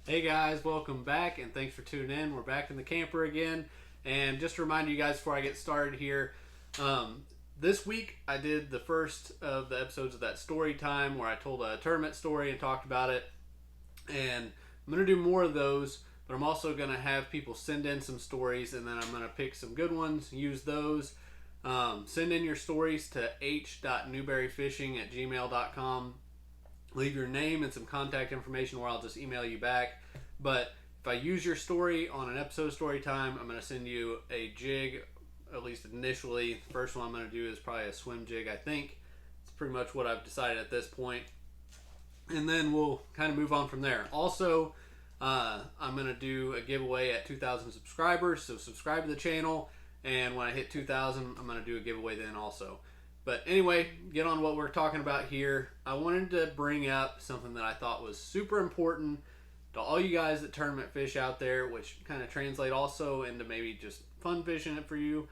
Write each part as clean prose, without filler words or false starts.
Hey guys, welcome back and thanks for tuning in. We're back in the camper again. And just to remind you guys before I get started here, this week I did the first of the episodes of that story time where I told a tournament story and talked about it. And I'm going to do more of those, but I'm also going to have people send in some stories and then I'm going to pick some good ones, use those. Send in your stories to h.newberryfishing@gmail.com. Leave your name and some contact information or I'll just email you back. But if I use your story on an episode story time, I'm going to send you a jig, at least initially. The first one I'm going to do is probably a swim jig, I think. It's pretty much what I've decided at this point. And then we'll kind of move on from there. Also, I'm going to do a giveaway at 2,000 subscribers, so subscribe to the channel. And when I hit 2,000, I'm going to do a giveaway then also. But anyway, get on what we're talking about here. I wanted to bring up something that I thought was super important to all you guys that tournament fish out there, which kind of translate also into maybe just fun fishing it for you.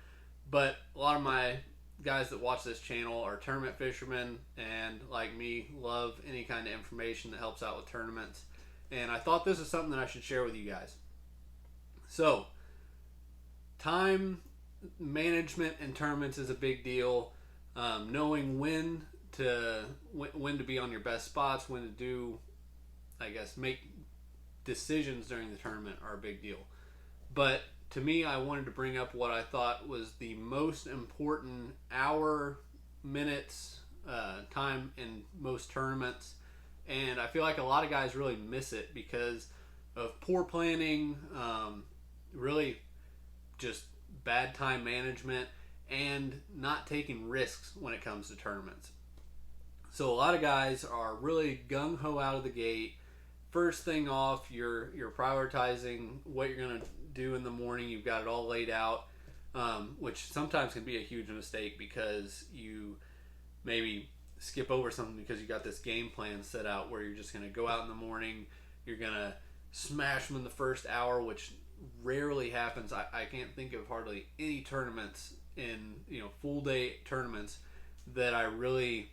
But a lot of my guys that watch this channel are tournament fishermen and, like me, love any kind of information that helps out with tournaments. And I thought this is something that I should share with you guys. So, time management in tournaments is a big deal. Knowing when to be on your best spots, when to do, I guess, make decisions during the tournament are a big deal. But to me, I wanted to bring up what I thought was the most important minutes, time in most tournaments. And I feel like a lot of guys really miss it because of poor planning, really just bad time management, and not taking risks when it comes to tournaments. So a lot of guys are really gung-ho out of the gate. First thing off, you're prioritizing what you're going to do in the morning. You've got it all laid out, which sometimes can be a huge mistake because you maybe skip over something because you got this game plan set out where you're just going to go out in the morning, you're going to smash them in the first hour, which rarely happens. I can't think of hardly any tournaments in full day tournaments that I really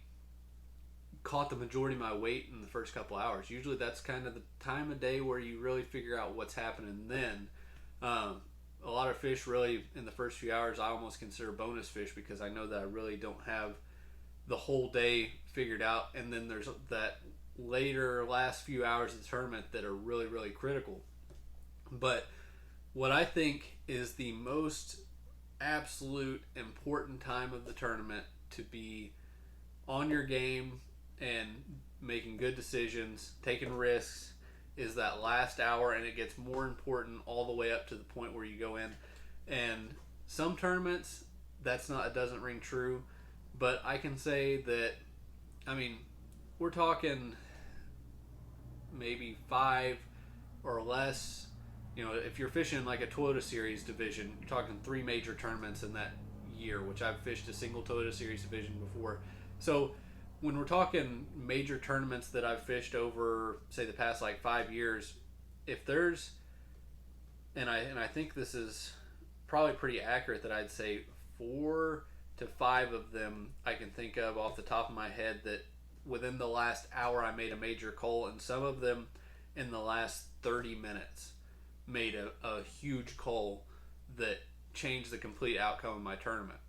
caught the majority of my weight in the first couple hours. Usually that's kind of the time of day where you really figure out what's happening then. A lot of fish really in the first few hours I almost consider bonus fish because I know that I really don't have the whole day figured out, and then there's that later last few hours of the tournament that are really, really critical. But what I think is the most absolute important time of the tournament to be on your game and making good decisions, taking risks, is that last hour, and it gets more important all the way up to the point where you go in. And some tournaments it doesn't ring true, but I can say that, I mean, we're talking maybe 5 or less. If you're fishing like a Toyota Series division, you're talking 3 major tournaments in that year, which I've fished a single Toyota Series division before. So when we're talking major tournaments that I've fished over, say, the past like 5 years, if there's, and I think this is probably pretty accurate, that I'd say 4 to 5 of them I can think of off the top of my head that within the last hour I made a major call, and some of them in the last 30 minutes made a huge call that changed the complete outcome of my tournament.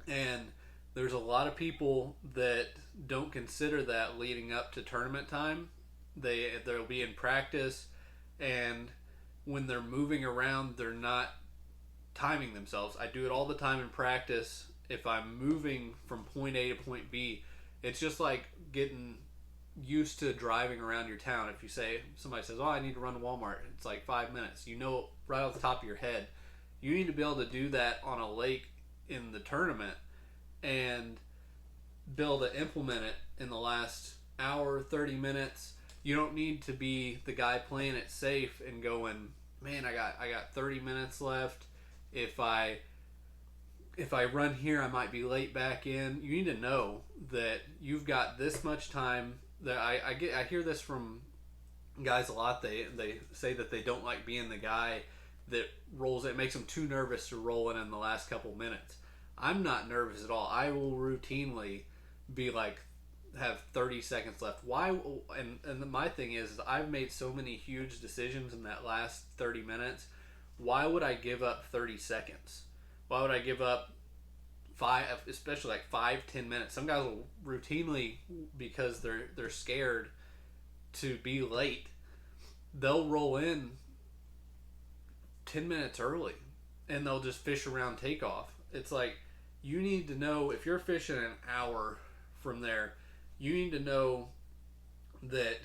And there's a lot of people that don't consider that leading up to tournament time. They'll be in practice, and when they're moving around, they're not timing themselves. I do it all the time in practice. If I'm moving from point A to point B, it's just like getting used to driving around your town. If somebody says, I need to run to Walmart, it's like 5 minutes. Right off the top of your head. You need to be able to do that on a lake in the tournament and be able to implement it in the last hour, 30 minutes. You don't need to be the guy playing it safe and going, man, I got 30 minutes left. If I run here, I might be late back in. You need to know that you've got this much time. That I hear this from guys a lot. They say that they don't like being the guy that rolls it. It makes them too nervous to roll in the last couple minutes. I'm not nervous at all. I will routinely be like have 30 seconds left. Why? And my thing is I've made so many huge decisions in that last 30 minutes. Why would I give up 30 seconds? Why would I give up five, especially like 5-10 minutes? Some guys will routinely, because they're scared to be late, they'll roll in 10 minutes early and they'll just fish around takeoff. It's like, you need to know, if you're fishing an hour from there, you need to know that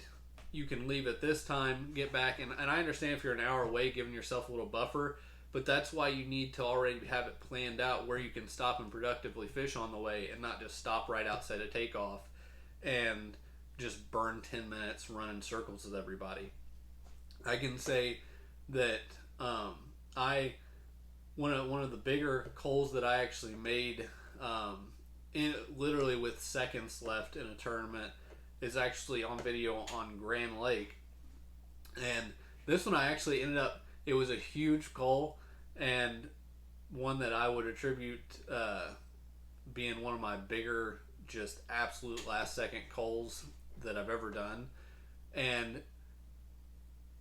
you can leave at this time, get back, and I understand if you're an hour away, giving yourself a little buffer, but that's why you need to already have it planned out where you can stop and productively fish on the way, and not just stop right outside of takeoff and just burn 10 minutes running circles with everybody. I can say that I one of the bigger culls that I actually made, literally with seconds left in a tournament, is actually on video on Grand Lake. And this one I actually ended up, it was a huge cull, and one that I would attribute being one of my bigger, just absolute last second culls that I've ever done. And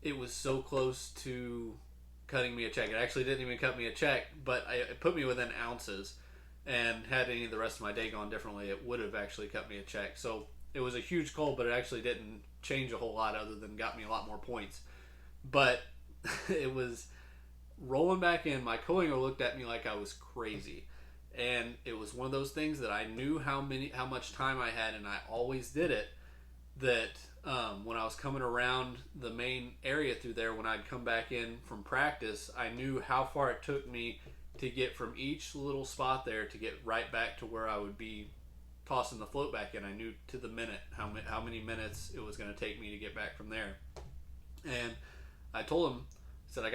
it was so close to cutting me a check. It actually didn't even cut me a check, but it put me within ounces. And had any of the rest of my day gone differently, it would have actually cut me a check. So it was a huge cull, but it actually didn't change a whole lot other than got me a lot more points. But it was rolling back in. My co-angler looked at me like I was crazy. And it was one of those things that I knew how much time I had, and I always did it, that when I was coming around the main area through there, when I'd come back in from practice, I knew how far it took me to get from each little spot there to get right back to where I would be tossing the float back in. I knew to the minute how many minutes it was going to take me to get back from there. And I told him, I said, I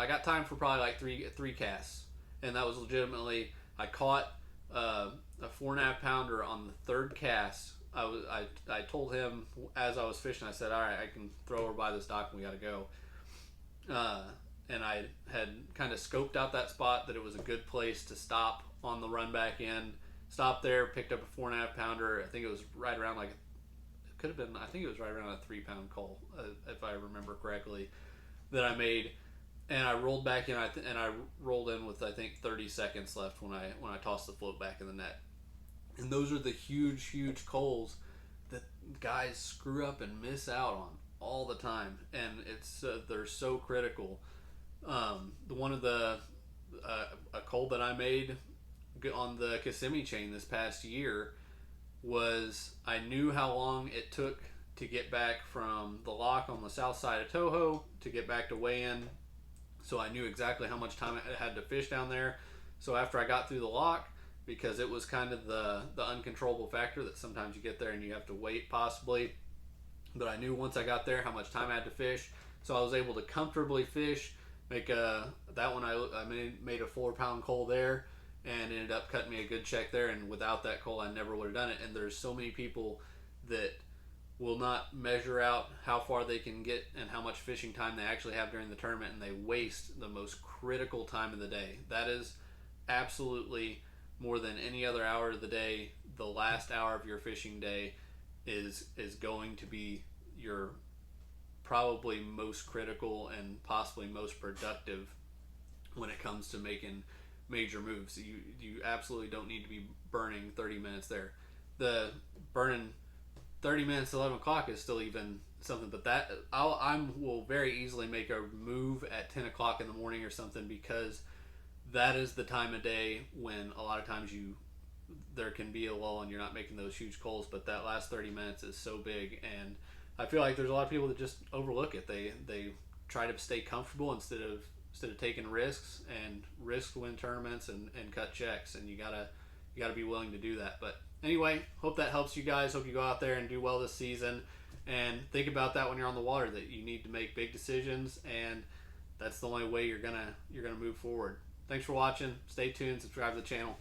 got time for probably like three casts. And that was legitimately, I caught a 4.5 pounder on the third cast. I told him as I was fishing, I said, all right, I can throw her by this dock and we got to go. And I had kind of scoped out that spot, that it was a good place to stop on the run back in. Stopped there, picked up a 4.5 pounder. I think it was right around I think it was right around a 3 pound cull, if I remember correctly, that I made. And I rolled back in, and I rolled in with, I think, 30 seconds left when I tossed the float back in the net. And those are the huge culls that guys screw up and miss out on all the time, and it's they're so critical. A cull that I made on the Kissimmee chain this past year was, I knew how long it took to get back from the lock on the south side of Toho to get back to weigh-in, so I knew exactly how much time I had to fish down there. So after I got through the lock, because it was kind of the uncontrollable factor that sometimes you get there and you have to wait possibly, but I knew once I got there how much time I had to fish, so I was able to comfortably fish. Made a 4 pound cull there, and ended up cutting me a good check there. And without that cull, I never would have done it. And there's so many people that will not measure out how far they can get and how much fishing time they actually have during the tournament, and they waste the most critical time of the day. That is absolutely, more than any other hour of the day, the last hour of your fishing day is going to be your probably most critical and possibly most productive when it comes to making major moves. You absolutely don't need to be burning 30 minutes there. The burning 30 minutes 11 o'clock is still even something, but that I will very easily make a move at 10 o'clock in the morning or something, because that is the time of day when a lot of times there can be a lull and you're not making those huge culls, but that last 30 minutes is so big. And I feel like there's a lot of people that just overlook it. They try to stay comfortable instead of taking risks, and risk win tournaments and cut checks, and you gotta be willing to do that. But anyway, hope that helps you guys. Hope you go out there and do well this season, and think about that when you're on the water, that you need to make big decisions, and that's the only way you're gonna move forward. Thanks for watching. Stay tuned. Subscribe to the channel.